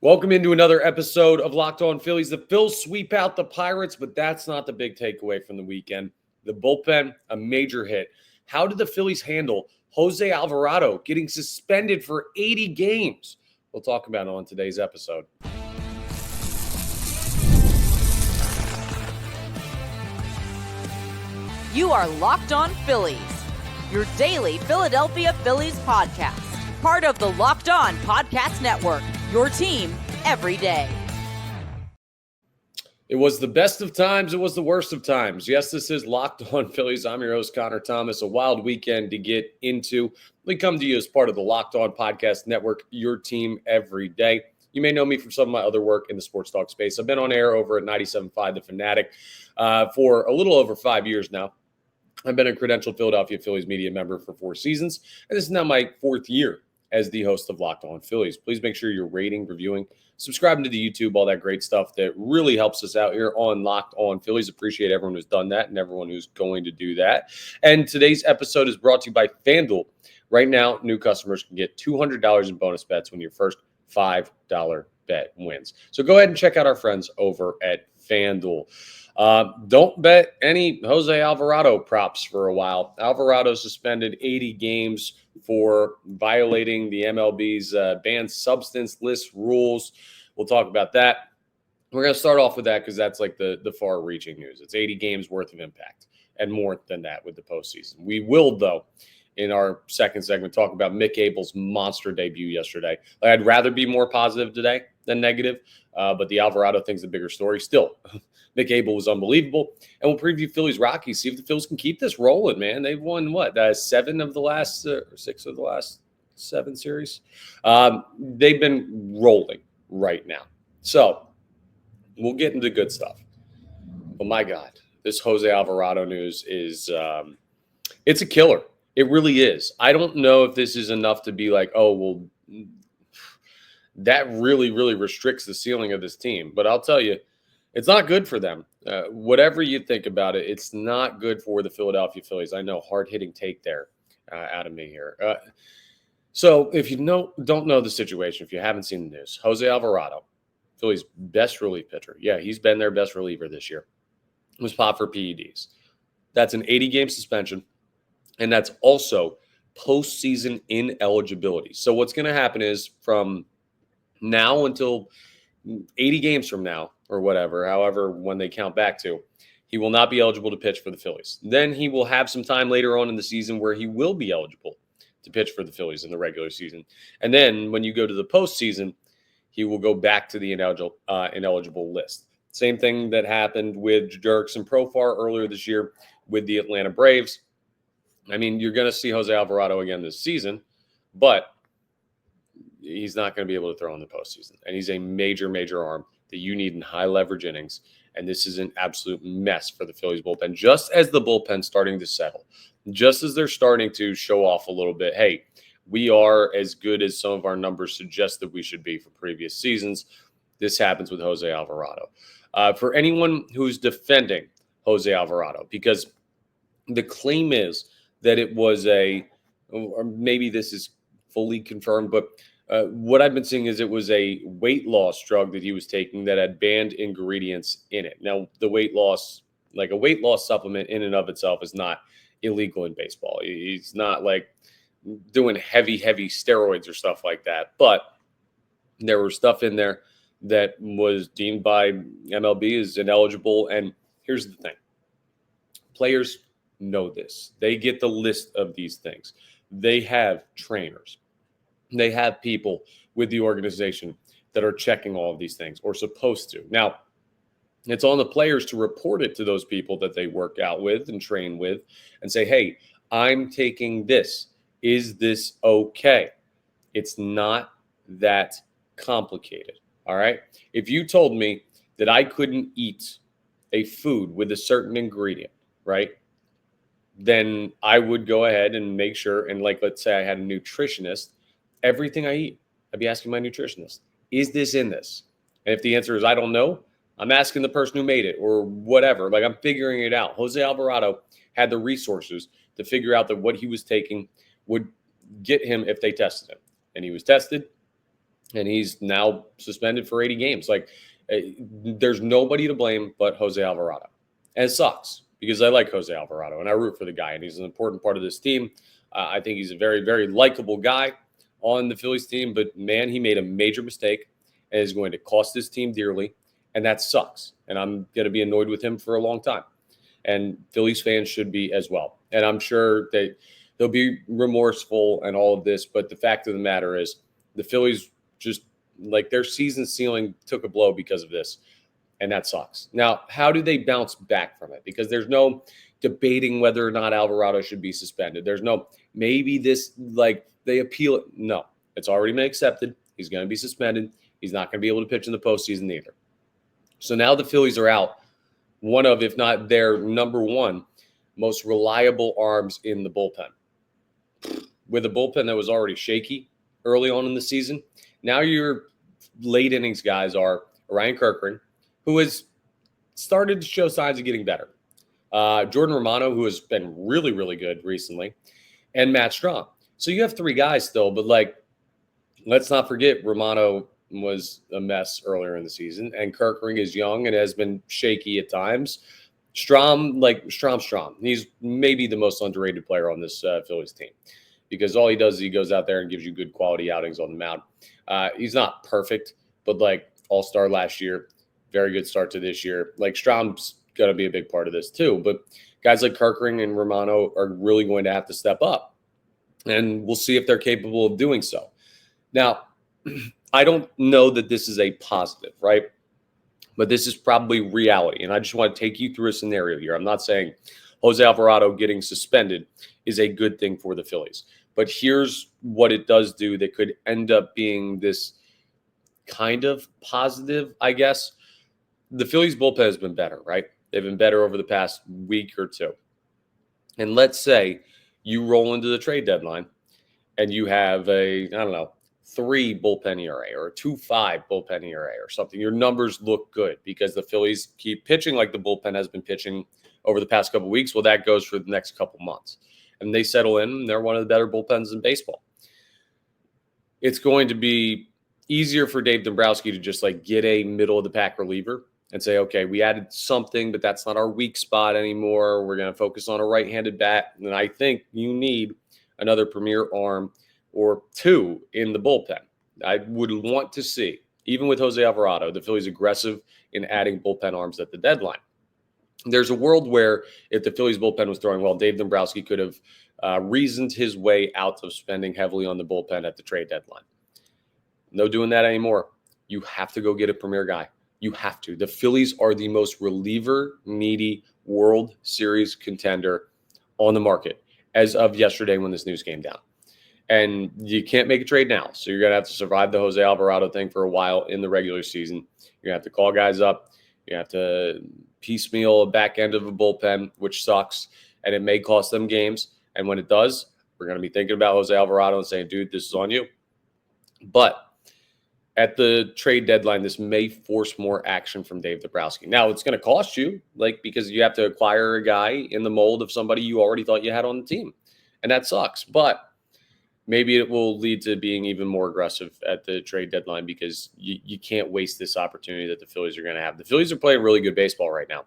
Welcome into another episode of Locked On Phillies. The Phils sweep out the Pirates, but that's not the big takeaway from the weekend. The bullpen, a major hit. How did the Phillies handle Jose Alvarado getting suspended for 80 games? We'll talk about it on today's episode. You are Locked On Phillies, your daily Philadelphia Phillies podcast. Part of the Locked On Podcast Network, your team every day. It was the best of times. It was the worst of times. Yes, this is Locked On Phillies. I'm your host, Connor Thomas. A wild weekend to get into. We come to you as part of the Locked On Podcast Network, your team every day. You may know me from some of my other work in the sports talk space. I've been on air over at 97.5 The Fanatic for a little over 5 years now. I've been a credentialed Philadelphia Phillies media member for 4 seasons, and this is now my 4th year as the host of Locked On Phillies. Please make sure you're rating, reviewing, subscribing to the YouTube, all that great stuff that really helps us out here on Locked On Phillies. Appreciate everyone who's done that and everyone who's going to do that. And today's episode is brought to you by FanDuel. Right now, new customers can get $200 in bonus bets when your first $5 bet wins. So go ahead and check out our friends over at FanDuel. Don't bet any Jose Alvarado props for a while. Alvarado suspended 80 games for violating the MLB's banned substance list rules. We'll talk about that. We're going to start off with that because that's like the far-reaching news. It's 80 games worth of impact and more than that with the postseason. We will, though, in our second segment, talk about Mick Abel's monster debut yesterday. I'd rather be more positive today than negative, but the Alvarado thing's the bigger story. Still, Mick Abel was unbelievable. And we'll preview Phillies-Rockies, see if the Phils can keep this rolling, man. They've won, 6 of the last 7 series? They've been rolling right now. So we'll get into good stuff. But my God, this Jose Alvarado news is it's a killer. It really is. I don't know if this is enough to be like, oh, well, that really, really restricts the ceiling of this team. But I'll tell you, it's not good for them. Whatever you think about it, it's not good for the Philadelphia Phillies. I know, hard-hitting take there out of me here. So if you don't know the situation, if you haven't seen the news, Jose Alvarado, Phillies' best relief pitcher. Yeah, he's been their best reliever this year. Was popped for PEDs. That's an 80-game suspension. And that's also postseason ineligibility. So what's going to happen is from now until 80 games from now or whatever, however, when they count back to, he will not be eligible to pitch for the Phillies. Then he will have some time later on in the season where he will be eligible to pitch for the Phillies in the regular season. And then when you go to the postseason, he will go back to the ineligible list. Same thing that happened with Jurickson Profar earlier this year with the Atlanta Braves. I mean, you're going to see Jose Alvarado again this season, but he's not going to be able to throw in the postseason. And he's a major, major arm that you need in high leverage innings. And this is an absolute mess for the Phillies bullpen, just as the bullpen's starting to settle, just as they're starting to show off a little bit. Hey, we are as good as some of our numbers suggest that we should be for previous seasons. This happens with Jose Alvarado. For anyone who's defending Jose Alvarado, because the claim is that it was or maybe this is fully confirmed, but what I've been seeing is it was a weight loss drug that he was taking that had banned ingredients in it. Now, the weight loss, like a weight loss supplement in and of itself is not illegal in baseball. He's not like doing heavy steroids or stuff like that. But there was stuff in there that was deemed by MLB as ineligible. And here's the thing. Players know this. They get the list of these things. They have trainers. They have people with the organization that are checking all of these things or supposed to. Now, it's on the players to report it to those people that they work out with and train with and say, hey, I'm taking this. Is this okay? It's not that complicated. All right. If you told me that I couldn't eat a food with a certain ingredient, right, then I would go ahead and make sure. And like, let's say I had a nutritionist, everything I eat, I'd be asking my nutritionist, is this in this? And if the answer is, I don't know, I'm asking the person who made it or whatever. Like, I'm figuring it out. Jose Alvarado had the resources to figure out that what he was taking would get him if they tested him. And he was tested. and he's now suspended for 80 games. Like, there's nobody to blame but Jose Alvarado. And it sucks because I like Jose Alvarado and I root for the guy, and he's an important part of this team. I think he's a very, very likable guy on the Phillies team, but man, he made a major mistake and is going to cost this team dearly, and that sucks. And I'm going to be annoyed with him for a long time. And Phillies fans should be as well. And I'm sure that they'll be remorseful and all of this, but the fact of the matter is the Phillies just, like, their season ceiling took a blow because of this, and that sucks. Now, how do they bounce back from it? Because there's no debating whether or not Alvarado should be suspended. There's no maybe this, like, they appeal it. No, it's already been accepted. He's going to be suspended. He's not going to be able to pitch in the postseason either. So now the Phillies are out one of, if not their number one, most reliable arms in the bullpen. With a bullpen that was already shaky early on in the season, now your late innings guys are Ryan Kirkland, who has started to show signs of getting better, Jordan Romano, who has been really, really good recently, and Matt Strahm. So you have three guys still, but, like, let's not forget Romano was a mess earlier in the season, and Kirkland is young and has been shaky at times. Strahm, he's maybe the most underrated player on this Phillies team, because all he does is he goes out there and gives you good quality outings on the mound. He's not perfect, but, like, all-star last year, very good start to this year. Like, Strahm's going to be a big part of this too, but guys like Kirkland and Romano are really going to have to step up, and we'll see if they're capable of doing so. Now, I don't know that this is a positive, right? But this is probably reality, and I just want to take you through a scenario here. I'm not saying Jose Alvarado getting suspended is a good thing for the Phillies, but here's what it does do that could end up being this kind of positive, I guess. The Phillies bullpen has been better, right? They've been better over the past week or two. And let's say you roll into the trade deadline and you have a, 3 bullpen ERA or a 2.5 bullpen ERA or something. Your numbers look good because the Phillies keep pitching like the bullpen has been pitching over the past couple of weeks. Well, that goes for the next couple months. And they settle in, and they're one of the better bullpens in baseball. It's going to be easier for Dave Dombrowski to just, like, get a middle-of-the-pack reliever and say, okay, we added something, but that's not our weak spot anymore. We're going to focus on a right-handed bat. And I think you need another premier arm or two in the bullpen. I would want to see, even with Jose Alvarado, the Phillies aggressive in adding bullpen arms at the deadline. There's a world where if the Phillies bullpen was throwing well, Dave Dombrowski could have reasoned his way out of spending heavily on the bullpen at the trade deadline. No doing that anymore. You have to go get a premier guy. You have to. The Phillies are the most reliever-needy World Series contender on the market as of yesterday when this news came down. And you can't make a trade now. So you're going to have to survive the Jose Alvarado thing for a while in the regular season. You're going to have to call guys up. You have to piecemeal a back end of a bullpen, which sucks. And it may cost them games. And when it does, we're going to be thinking about Jose Alvarado and saying, dude, this is on you. But at the trade deadline, this may force more action from Dave Dombrowski. Now, it's going to cost you, because you have to acquire a guy in the mold of somebody you already thought you had on the team. And that sucks. But maybe it will lead to being even more aggressive at the trade deadline, because you can't waste this opportunity that the Phillies are going to have. The Phillies are playing really good baseball right now.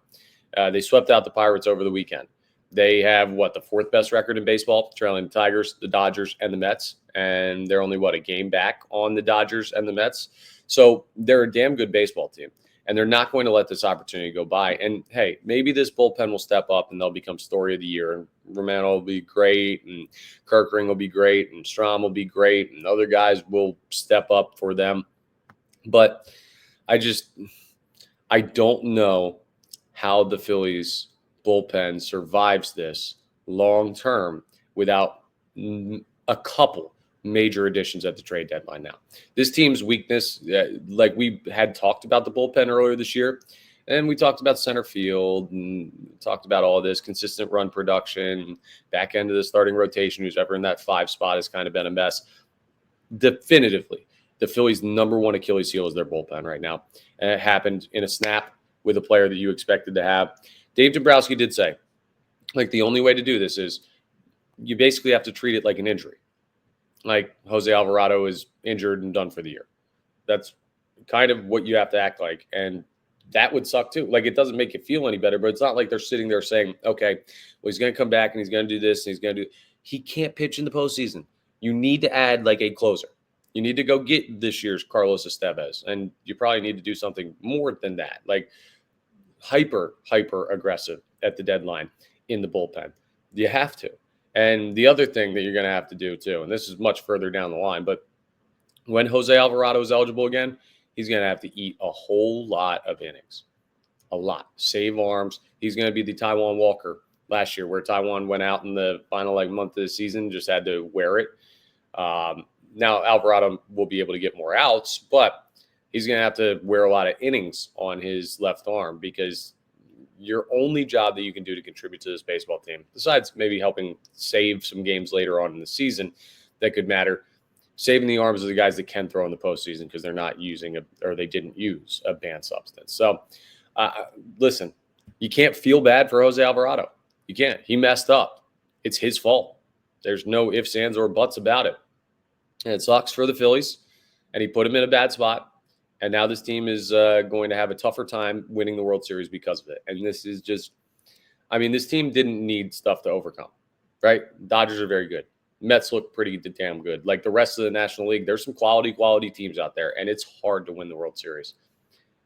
They swept out the Pirates over the weekend. They have, the 4th best record in baseball, trailing the Tigers, the Dodgers, and the Mets. And they're only, a game back on the Dodgers and the Mets. So they're a damn good baseball team. And they're not going to let this opportunity go by. And, hey, maybe this bullpen will step up and they'll become story of the year. And Romano will be great, and Kirkring will be great, and Strahm will be great, and other guys will step up for them. But I don't know how the Phillies bullpen survives this long term without a couple major additions at the trade deadline. Now, this team's weakness, we had talked about the bullpen earlier this year, and we talked about center field and talked about all this consistent run production, back end of the starting rotation, who's ever in that 5 spot has kind of been a mess. Definitively, the Phillies' number one Achilles heel is their bullpen right now. And it happened in a snap with a player that you expected to have. Dave Dombrowski did say, the only way to do this is you basically have to treat it like an injury. Like Jose Alvarado is injured and done for the year. That's kind of what you have to act like. And that would suck too. Like, it doesn't make you feel any better, but it's not like they're sitting there saying, okay, well, he's going to come back and he's going to do this and he's going to do. He can't pitch in the postseason. You need to add like a closer. You need to go get this year's Carlos Estevez, and you probably need to do something more than that, like hyper aggressive at the deadline in the bullpen. You have to. And the other thing that you're going to have to do too, and this is much further down the line, but when Jose Alvarado is eligible again, he's going to have to eat a whole lot of innings, a lot. Save arms. He's going to be the Taiwan Walker last year, where Taiwan went out in the final month of the season, just had to wear it. Now Alvarado will be able to get more outs, but he's going to have to wear a lot of innings on his left arm, because your only job that you can do to contribute to this baseball team, besides maybe helping save some games later on in the season that could matter, saving the arms of the guys that can throw in the postseason because they're not using or they didn't use a banned substance. So, listen, you can't feel bad for Jose Alvarado. You can't. He messed up. It's his fault. There's no ifs, ands, or buts about it. And it sucks for the Phillies, and he put him in a bad spot. And now this team is going to have a tougher time winning the World Series because of it. And this is just, this team didn't need stuff to overcome, right? Dodgers are very good. Mets look pretty damn good. Like the rest of the National League, there's some quality teams out there, and it's hard to win the World Series.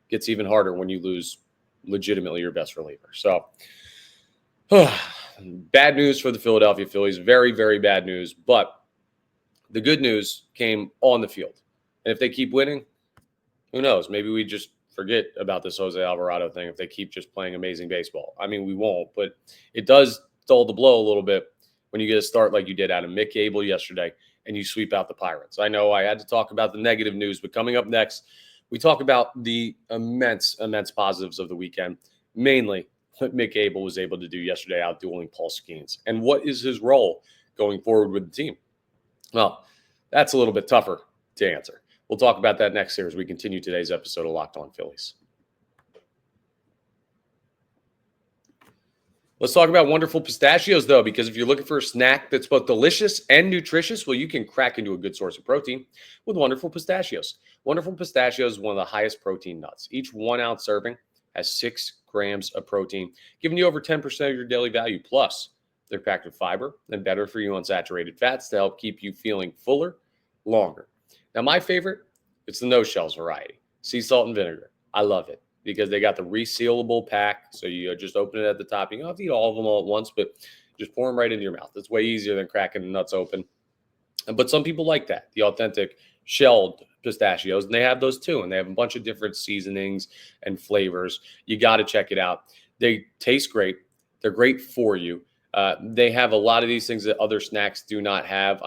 It gets even harder when you lose legitimately your best reliever. So, bad news for the Philadelphia Phillies. Very, very bad news. But the good news came on the field. And if they keep winning, who knows? Maybe we just forget about this Jose Alvarado thing if they keep just playing amazing baseball. We won't, but it does dull the blow a little bit when you get a start like you did out of Mick Abel yesterday and you sweep out the Pirates. I know I had to talk about the negative news, but coming up next, we talk about the immense positives of the weekend, mainly what Mick Abel was able to do yesterday out dueling Paul Skeens. And what is his role going forward with the team? Well, that's a little bit tougher to answer. We'll talk about that next year as we continue today's episode of Locked On Phillies. Let's talk about wonderful pistachios, though, because if you're looking for a snack that's both delicious and nutritious, well, you can crack into a good source of protein with wonderful pistachios. Wonderful pistachios is one of the highest protein nuts. Each 1 ounce serving has 6 grams of protein, giving you over 10% of your daily value. Plus, they're packed with fiber and better for you unsaturated fats to help keep you feeling fuller longer. Now, my favorite, it's the no shells variety, sea salt and vinegar. I love it because they got the resealable pack. So you just open it at the top. You don't have to eat all of them all at once, but just pour them right into your mouth. It's way easier than cracking the nuts open. But some people like that, the authentic shelled pistachios, and they have those too. And they have a bunch of different seasonings and flavors. You got to check it out. They taste great. They're great for you. They have a lot of these things that other snacks do not have.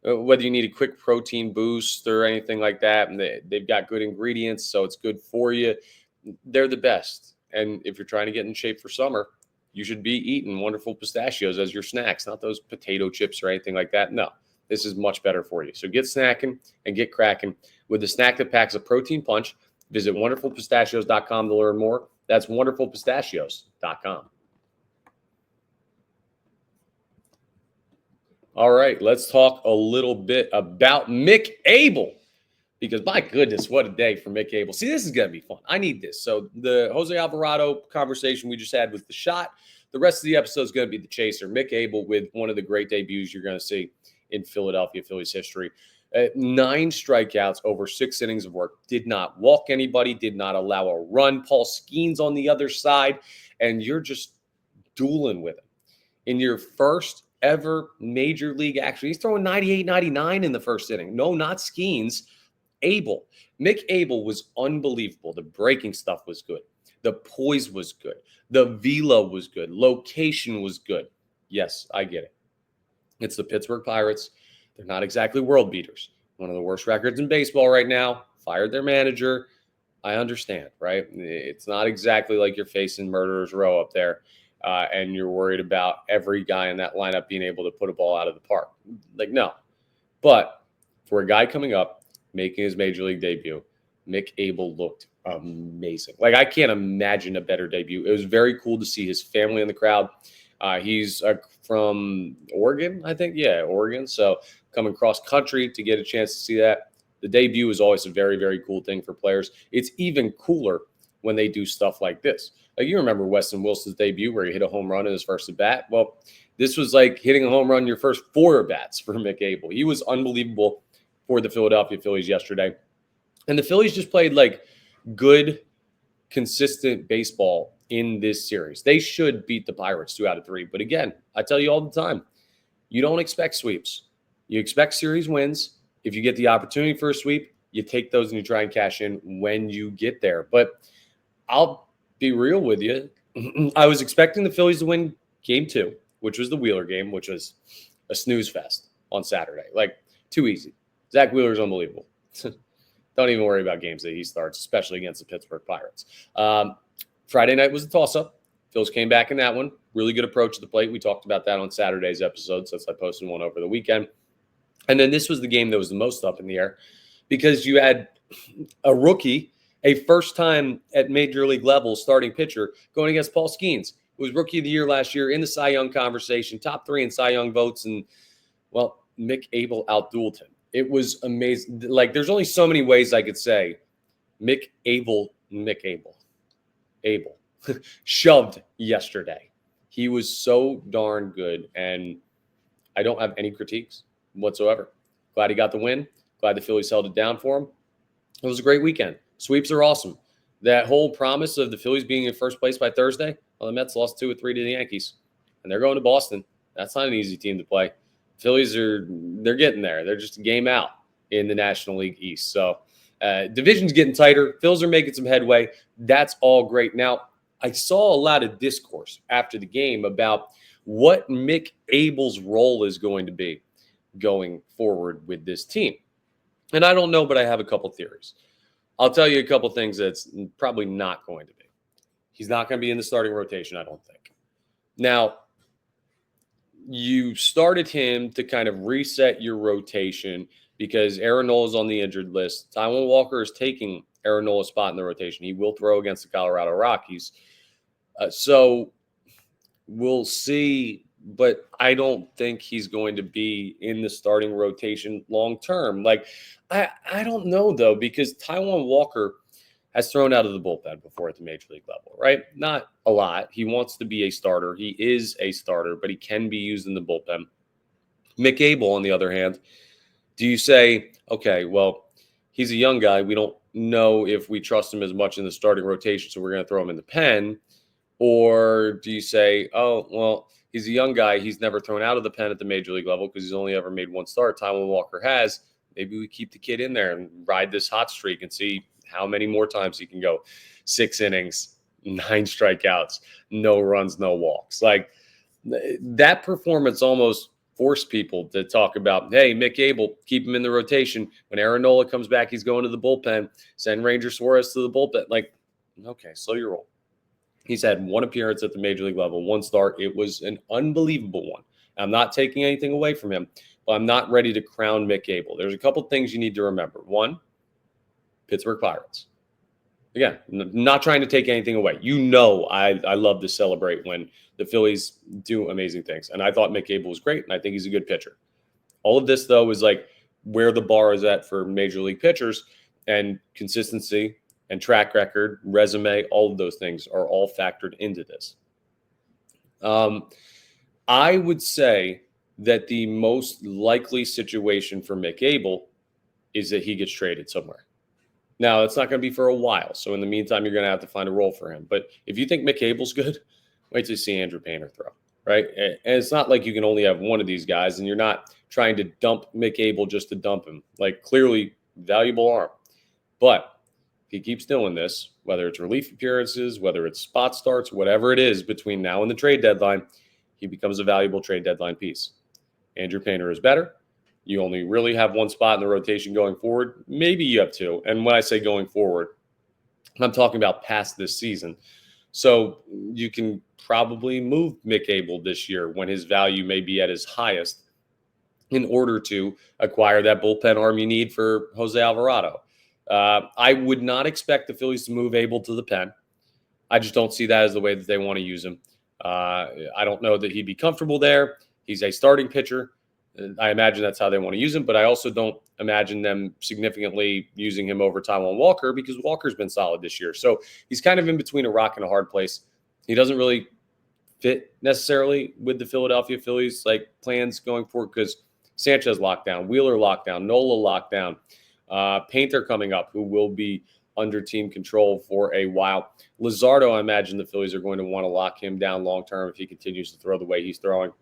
Whether you need a quick protein boost or anything like that, and they've got good ingredients, so it's good for you. They're the best. And if you're trying to get in shape for summer, you should be eating wonderful pistachios as your snacks, not those potato chips or anything like that. No, this is much better for you. So get snacking and get cracking with the snack that packs a protein punch. Visit wonderfulpistachios.com to learn more. That's wonderfulpistachios.com. All right, let's talk a little bit about Mick Abel, because my goodness, what a day for Mick Abel. See, this is going to be fun. I need this. So the Jose Alvarado conversation we just had was the shot. The rest of the episode is going to be the chaser. Mick Abel with one of the great debuts you're going to see in Philadelphia Phillies history. 9 strikeouts over 6 innings of work. Did not walk anybody, did not allow a run. Paul Skeens on the other side, and you're just dueling with him. In your first ever major league action, he's throwing 98, 99 in the first inning. No, not Skeens. Abel. Mick Abel was unbelievable. The breaking stuff was good. The poise was good. The velo was good. Location was good. Yes, I get it. It's the Pittsburgh Pirates. They're not exactly world beaters. One of the worst records in baseball right now. Fired their manager. I understand, right? It's not exactly like you're facing Murderers Row up there, and you're worried about every guy in that lineup being able to put a ball out of the park. No. But for a guy coming up, making his major league debut, Mick Abel looked amazing. I can't imagine a better debut. It was very cool to see his family in the crowd. He's from Oregon, I think. Yeah, Oregon. So coming cross country to get a chance to see that. The debut is always a very, very cool thing for players. It's even cooler when they do stuff like this. Like, you remember Weston Wilson's debut where he hit a home run in his first at bat? Well, this was like hitting a home run in your first 4 at bats for Mick Abel. He was unbelievable for the Philadelphia Phillies yesterday. And the Phillies just played like good, consistent baseball in this series. They should beat the Pirates 2 out of 3. But again, I tell you all the time, you don't expect sweeps. You expect series wins. If you get the opportunity for a sweep, you take those and you try and cash in when you get there. But I'll be real with you. I was expecting the Phillies to win game 2, which was the Wheeler game, which was a snooze fest on Saturday. Like, too easy. Zach Wheeler's unbelievable. Don't even worry about games that he starts, especially against the Pittsburgh Pirates. Friday night was a toss-up. Phillies came back in that one. Really good approach to the plate. We talked about that on Saturday's episode since I posted one over the weekend. And then this was the game that was the most up in the air because you had a rookie, a first time at major league level starting pitcher going against Paul Skeens, who was rookie of the year last year in the Cy Young conversation, top 3 in Cy Young votes. And, well, Mick Abel outdueled him. It was amazing. Like, there's only so many ways I could say Mick Abel shoved yesterday. He was so darn good, and I don't have any critiques whatsoever. Glad he got the win. Glad the Phillies held it down for him. It was a great weekend. Sweeps are awesome. That whole promise of the Phillies being in first place by Thursday, well, the Mets lost 2 or 3 to the Yankees, and they're going to Boston. That's not an easy team to play. Phillies they're getting there. They're just a game out in the National League East. So division's getting tighter. Phils are making some headway. That's all great. Now, I saw a lot of discourse after the game about what Mick Abel's role is going to be going forward with this team. And I don't know, but I have a couple theories. I'll tell you a couple things that's probably not going to be. He's not going to be in the starting rotation, I don't think. Now, you started him to kind of reset your rotation because Aaron Nola's on the injured list. Taijuan Walker is taking Aaron Nola's spot in the rotation. He will throw against the Colorado Rockies. So we'll see, but I don't think he's going to be in the starting rotation long term. Like, I don't know, though, because Taijuan Walker has thrown out of the bullpen before at the major league level, right? Not a lot. He wants to be a starter. He is a starter, but he can be used in the bullpen. Mick Abel, on the other hand, do you say, okay, well, he's a young guy. We don't know if we trust him as much in the starting rotation, so we're going to throw him in the pen? Or do you say, oh, well, he's a young guy. He's never thrown out of the pen at the major league level because he's only ever made 1 start. Taijuan Walker has. Maybe we keep the kid in there and ride this hot streak and see how many more times he can go. 6 innings, 9 strikeouts, no runs, no walks. Like, that performance almost forced people to talk about, hey, Mick Abel, keep him in the rotation. When Aaron Nola comes back, he's going to the bullpen. Send Ranger Suarez to the bullpen. Like, okay, slow your roll. He's had 1 appearance at the major league level, 1 start. It was an unbelievable one. I'm not taking anything away from him, but I'm not ready to crown Mick Abel. There's a couple things you need to remember. 1, Pittsburgh Pirates. Again, not trying to take anything away. You know I love to celebrate when the Phillies do amazing things. And I thought Mick Abel was great, and I think he's a good pitcher. All of this, though, is like where the bar is at for major league pitchers, and consistency and track record, resume, all of those things are all factored into this. I would say that the most likely situation for Mick Abel is that he gets traded somewhere. Now, it's not going to be for a while. So in the meantime, you're going to have to find a role for him. But if you think Mick Abel's good, wait till you see Andrew Painter throw, right? And it's not like you can only have one of these guys, and you're not trying to dump Mick Abel just to dump him. Like, clearly, valuable arm. But if he keeps doing this, whether it's relief appearances, whether it's spot starts, whatever it is between now and the trade deadline, he becomes a valuable trade deadline piece. Andrew Painter is better. You only really have 1 spot in the rotation going forward. Maybe you have 2. And when I say going forward, I'm talking about past this season. So you can probably move Mick Abel this year when his value may be at his highest in order to acquire that bullpen arm you need for Jose Alvarado. I would not expect the Phillies to move Abel to the pen. I just don't see that as the way that they want to use him. I don't know that he'd be comfortable there. He's a starting pitcher. I imagine that's how they want to use him, but I also don't imagine them significantly using him over Taijuan Walker because Walker's been solid this year. So he's kind of in between a rock and a hard place. He doesn't really fit necessarily with the Philadelphia Phillies like plans going forward because Sanchez locked down, Wheeler locked down, Nola locked down, Painter coming up, who will be under team control for a while. Luzardo, I imagine the Phillies are going to want to lock him down long term if he continues to throw the way he's throwing.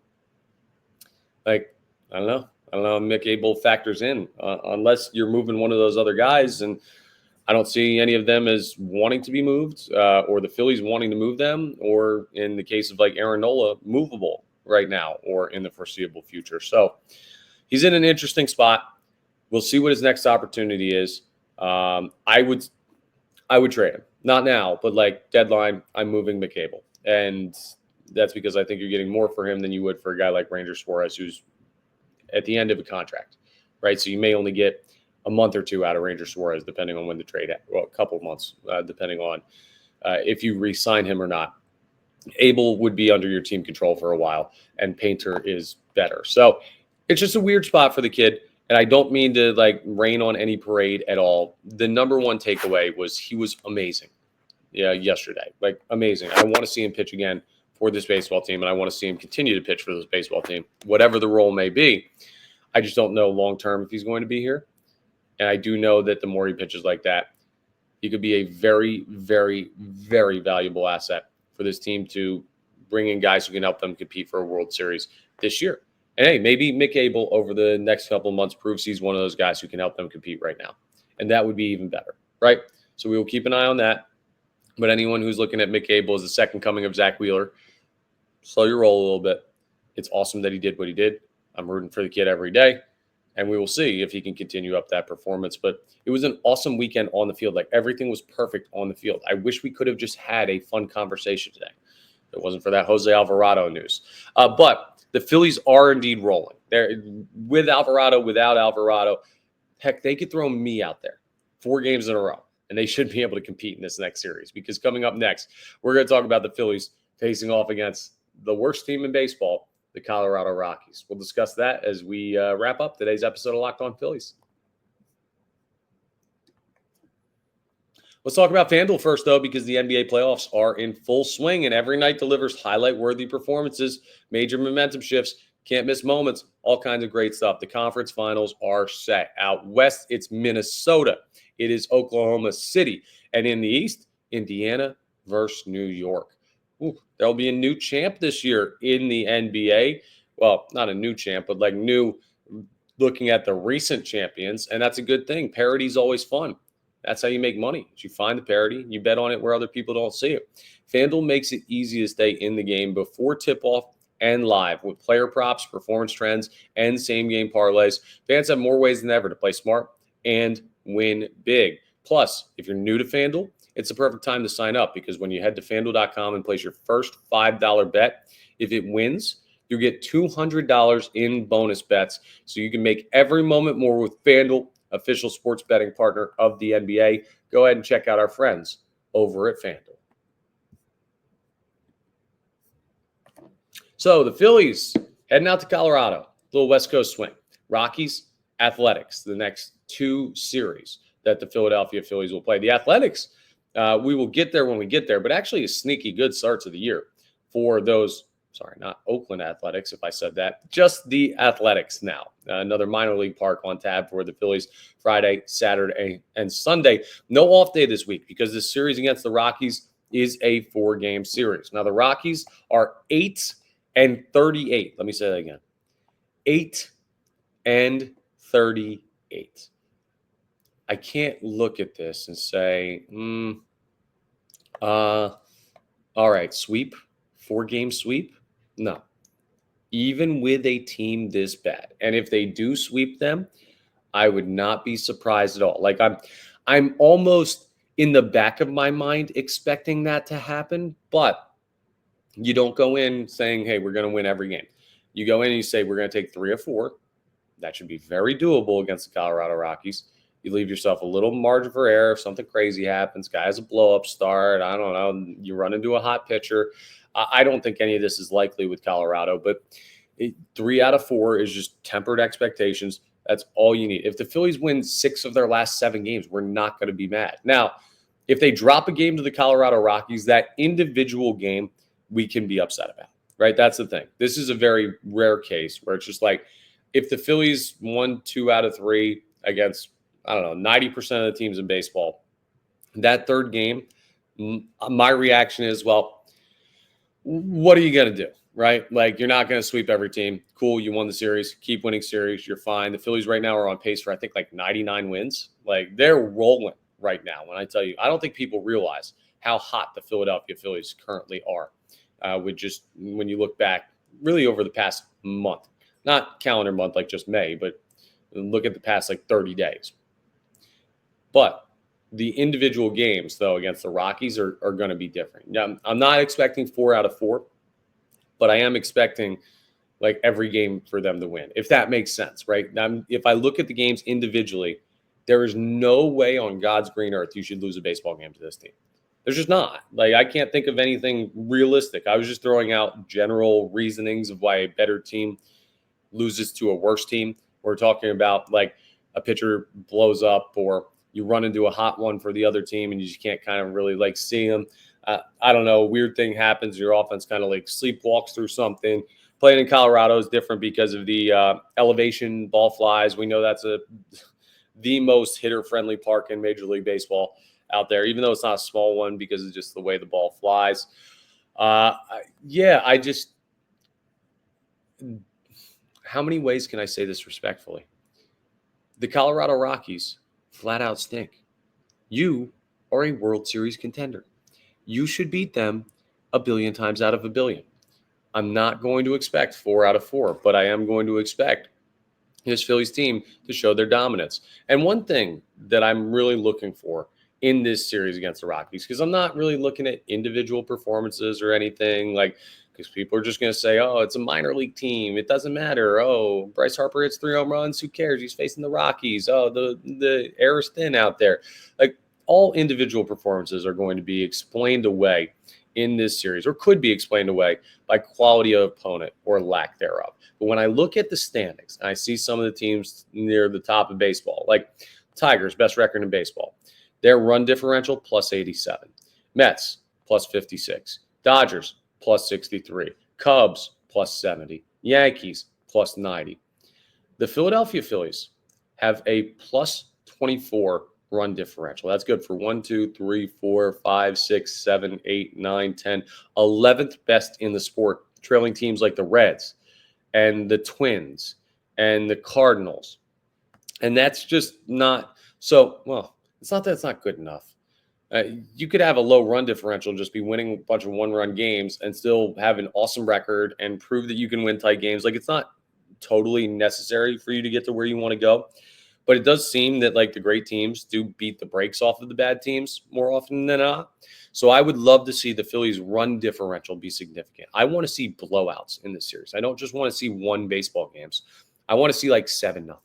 Like, I don't know how Mick Abel factors in unless you're moving one of those other guys. And I don't see any of them as wanting to be moved or the Phillies wanting to move them, or in the case of like Aaron Nola, movable right now or in the foreseeable future. So he's in an interesting spot. We'll see what his next opportunity is. I would trade him. Not now, but like deadline, I'm moving Mick Abel. And that's because I think you're getting more for him than you would for a guy like Ranger Suarez, who's at the end of a contract, right? So you may only get a month or two out of Ranger Suarez, depending on when the trade, well, a couple of months, depending on if you re-sign him or not. Abel would be under your team control for a while, and Painter is better. So it's just a weird spot for the kid, and I don't mean to like rain on any parade at all. The number one takeaway was he was amazing yesterday, like amazing. I want to see him pitch again for this baseball team, and I want to see him continue to pitch for this baseball team, whatever the role may be. I just don't know long-term if he's going to be here. And I do know that the more he pitches like that, he could be a very, very, very valuable asset for this team to bring in guys who can help them compete for a World Series this year. And hey, maybe Mick Abel over the next couple of months proves he's one of those guys who can help them compete right now. And that would be even better, right? So we will keep an eye on that. But anyone who's looking at Mick Abel as the second coming of Zach Wheeler, slow your roll a little bit. It's awesome that he did what he did. I'm rooting for the kid every day. And we will see if he can continue up that performance. But it was an awesome weekend on the field. Like everything was perfect on the field. I wish we could have just had a fun conversation today. If it wasn't for that Jose Alvarado news. But the Phillies are indeed rolling. They're with Alvarado, without Alvarado. Heck, they could throw me out there 4 games in a row. And they should be able to compete in this next series. Because coming up next, we're going to talk about the Phillies facing off against the worst team in baseball, the Colorado Rockies. We'll discuss that as we wrap up today's episode of Locked On Phillies. Let's talk about FanDuel first, though, because the NBA playoffs are in full swing, and every night delivers highlight-worthy performances, major momentum shifts, can't miss moments, all kinds of great stuff. The conference finals are set. Out west, it's Minnesota. It is Oklahoma City. And in the east, Indiana versus New York. Ooh, there'll be a new champ this year in the NBA. Well, not a new champ, but like new looking at the recent champions. And that's a good thing. Parity is always fun. That's how you make money. You find the parity, you bet on it where other people don't see it. FanDuel makes it easy to stay in the game before tip-off and live with player props, performance trends, and same-game parlays. Fans have more ways than ever to play smart and win big. Plus, if you're new to FanDuel, it's the perfect time to sign up because when you head to FanDuel.com and place your first $5 bet, if it wins, you get $200 in bonus bets. So you can make every moment more with FanDuel, official sports betting partner of the NBA. Go ahead and check out our friends over at FanDuel. So the Phillies heading out to Colorado, little West Coast swing. Rockies, Athletics, the next 2 series that the Philadelphia Phillies will play. The Athletics, we will get there when we get there, but actually a sneaky good start to the year for those, sorry, not Oakland Athletics, if I said that, just the Athletics now. Another minor league park on tab for the Phillies Friday, Saturday, and Sunday. No off day this week because this series against the Rockies is a 4-game series. Now, the Rockies are 8-38. Let me say that again. 8-38. I can't look at this and say, all right, sweep, 4-game sweep? No. Even with a team this bad. And if they do sweep them, I would not be surprised at all. Like I'm almost in the back of my mind expecting that to happen, but you don't go in saying, hey, we're going to win every game. You go in and you say, we're going to take 3 or 4. That should be very doable against the Colorado Rockies. You leave yourself a little margin for error if something crazy happens. Guy has a blow-up start. I don't know. You run into a hot pitcher. I don't think any of this is likely with Colorado, but 3 out of 4 is just tempered expectations. That's all you need. If the Phillies win 6 of their last 7 games, we're not going to be mad. Now, if they drop a game to the Colorado Rockies, that individual game we can be upset about, right? That's the thing. This is a very rare case where it's just like if the Phillies won 2 out of 3 against, 90% of the teams in baseball, that third game, my reaction is, well, what are you going to do? Right? Like, you're not going to sweep every team. Cool. You won the series. Keep winning series. You're fine. The Phillies right now are on pace for, I think, like 99 wins. Like, they're rolling right now. When I tell you, I don't think people realize how hot the Philadelphia Phillies currently are with just when you look back really over the past month, not calendar month like just May, but look at the past like 30 days. But the individual games, though, against the Rockies are going to be different. Now, I'm not expecting 4 out of 4. But I am expecting like every game for them to win, if that makes sense, right? Now, if I look at the games individually, there is no way on God's green earth you should lose a baseball game to this team. There's just not. Like, I can't think of anything realistic. I was just throwing out general reasonings of why a better team loses to a worse team. We're talking about like a pitcher blows up or you run into a hot one for the other team and you just can't kind of really like see them. I don't know, a weird thing happens. Your offense kind of like sleepwalks through something. Playing in Colorado is different because of the elevation, ball flies. We know that's the most hitter-friendly park in Major League Baseball out there, even though it's not a small one because of just the way the ball flies. How many ways can I say this respectfully? The Colorado Rockies flat out stink. You are a World Series contender. You should beat them 1 billion times out of 1 billion. I'm not going to expect 4 out of 4, but I am going to expect this Phillies team to show their dominance. And one thing that I'm really looking for in this series against the Rockies, because I'm not really looking at individual performances or anything, like, because people are just going to say, oh, it's a minor league team. It doesn't matter. Oh, Bryce Harper hits 3 home runs. Who cares? He's facing the Rockies. Oh, the air is thin out there. Like, all individual performances are going to be explained away in this series, or could be explained away by quality of opponent or lack thereof. But when I look at the standings, and I see some of the teams near the top of baseball, like Tigers, best record in baseball, their run differential plus 87, Mets plus 56, Dodgers plus 63, Cubs plus 70, Yankees plus 90. The Philadelphia Phillies have a plus 24 run differential. That's good for 1, 2, 3, 4, 5, 6, 7, 8, 9, 10, 11th best in the sport, trailing teams like the Reds and the Twins and the Cardinals. And that's just not so, well, it's not that it's not good enough. You could have a low run differential and just be winning a bunch of one-run games and still have an awesome record and prove that you can win tight games. Like, it's not totally necessary for you to get to where you want to go. But it does seem that like the great teams do beat the brakes off of the bad teams more often than not. So I would love to see the Phillies' run differential be significant. I want to see blowouts in this series. I don't just want to see one baseball games. I want to see like 7-0,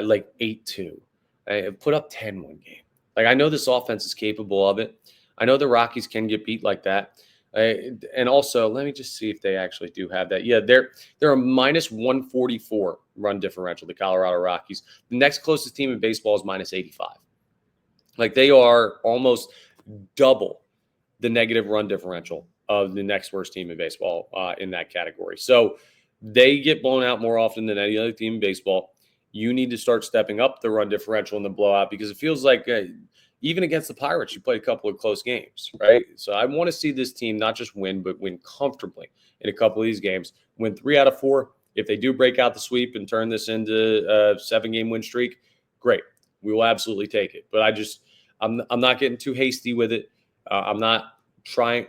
like 8-2, put up 10 one game. Like, I know this offense is capable of it. I know the Rockies can get beat like that. And also, let me just see if they actually do have that. Yeah, they're a minus 144 run differential, the Colorado Rockies. The next closest team in baseball is minus 85. Like, they are almost double the negative run differential of the next worst team in baseball in that category. So they get blown out more often than any other team in baseball. You need to start stepping up the run differential in the blowout, because it feels like even against the Pirates, you played a couple of close games, right? So I want to see this team not just win, but win comfortably in a couple of these games. Win 3 out of 4. If they do break out the sweep and turn this into a 7-game win streak, great. We will absolutely take it. But I'm not getting too hasty with it. I'm not trying.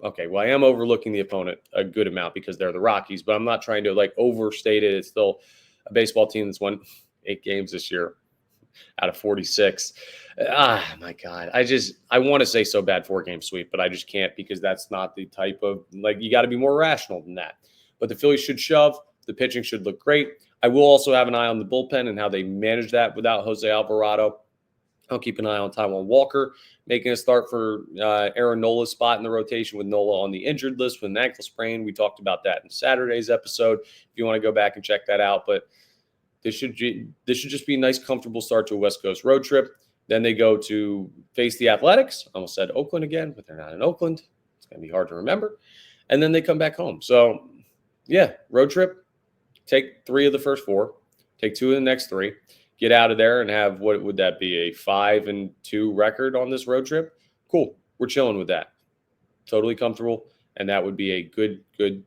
Okay, well, I am overlooking the opponent a good amount because they're the Rockies, but I'm not trying to like overstate it. It's still a baseball team that's won 8 games this year out of 46. My God. I want to say so bad 4-game sweep, but I just can't, because that's not the type of, like, you got to be more rational than that. But the Phillies should shove. The pitching should look great. I will also have an eye on the bullpen and how they manage that without Jose Alvarado. I'll keep an eye on Taijuan Walker making a start for Aaron Nola's spot in the rotation with Nola on the injured list with an ankle sprain. We talked about that in Saturday's episode. If you want to go back and check that out, but this should just be a nice, comfortable start to a West Coast road trip. Then they go to face the Athletics. I almost said Oakland again, but they're not in Oakland. It's going to be hard to remember. And then they come back home. So, yeah, road trip. Take 3 of the first 4. Take 2 of the next 3. Get out of there and have, what would that be, a 5-2 record on this road trip? Cool. We're chilling with that. Totally comfortable. And that would be a good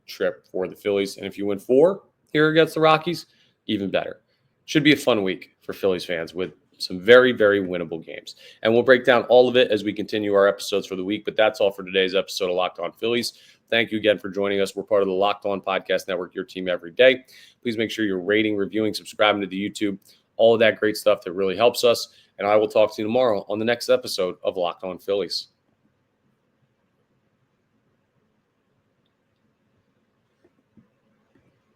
trip for the Phillies. And if you win 4 here against the Rockies, even better. Should be a fun week for Phillies fans with some very, very winnable games. And we'll break down all of it as we continue our episodes for the week. But that's all for today's episode of Locked On Phillies. Thank you again for joining us. We're part of the Locked On Podcast Network, your team every day. Please make sure you're rating, reviewing, subscribing to the YouTube, all of that great stuff that really helps us. And I will talk to you tomorrow on the next episode of Locked On Phillies.